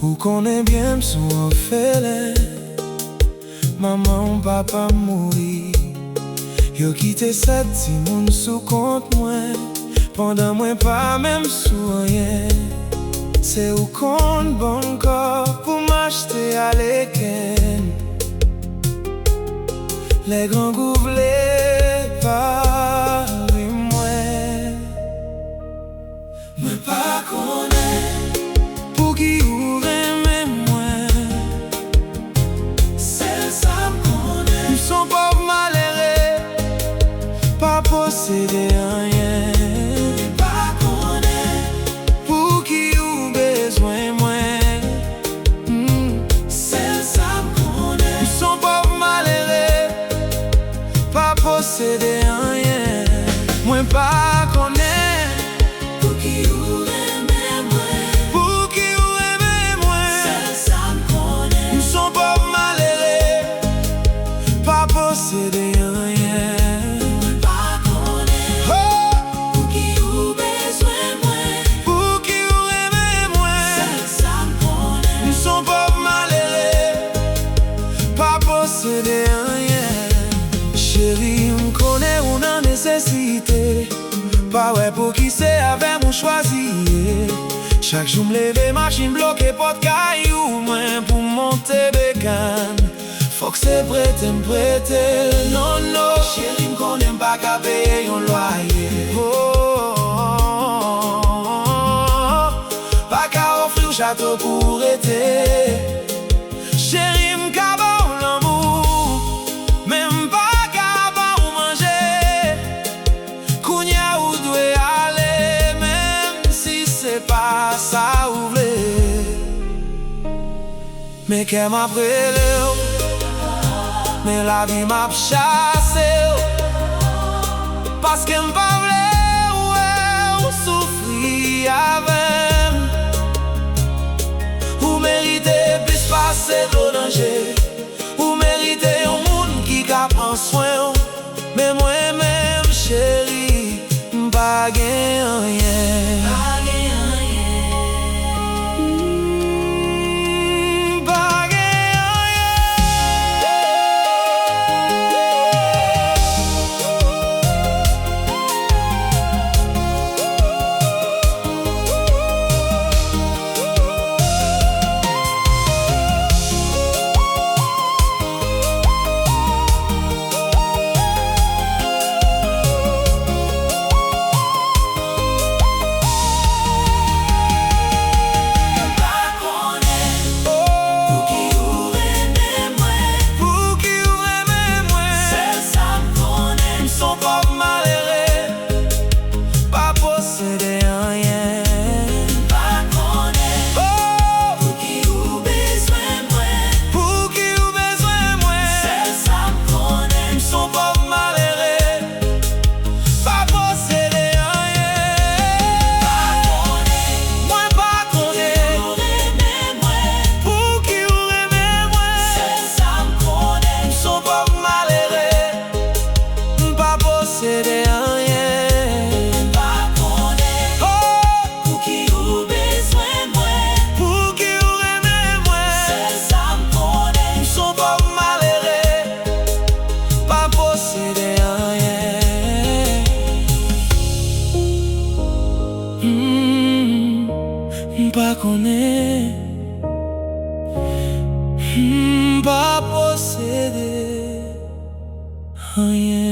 Ou konnen bien m'sou òfelen, maman papa mouri. Yo kite 7 timoun sou kont mwen, pandan mwen pa menm sou anyen. Se ou konn bon kor pou m'achte alekèn. Les grangou vle pare mwen. Mwen pa konnen Pouki ou renmen mwen. C'est ça m'konnen. M'son pauvre malere, pas posede anyen. Mwen pa konnen Pouki ou bezwen mwen. C'est ça m'konnen. M'son pauvre malere, pas posede anyen. Mwen pa konnen Pouki ou renmen mwen. Pouki ou renmen mwen. C'est ça m'konnen. M'son pauvre malere, pas posede anyen. Mwen pa konnen Pouki ou bezwen mwen. Pouki ou renmen mwen. C'est ça m'konnen. M'son pauvre malere, pas posede anyen. Chérie, m'konnen ou nan nesesite, pa wè pou ki se ave moun chwazi. Chak jou m'leve, machine bloke, pot kayou mwen pou monte bekan. Fok se prete m'prete, non, non. Chérie, m'konnen pa ka paye yon loyer. Pa ka ofri ou chateau pou rete. Chérie, m'ka ba ou l'amour, même pa ka ba ou manje. Kounya ou dwe ale, même si c'est pas ça ou vle. Mais qu'elle m'a prele ou, mais la vie m'a chassé ou. Parce qu'elle m'a vle ou souffri avec. Ou mérite plus passer de danger. Ou mérite un monde qui ka prend soin ou. Mais moi-même chérie, m'pa gen anyen. M'pa gen anyen. M'pa konnen, m'pa posede anyen.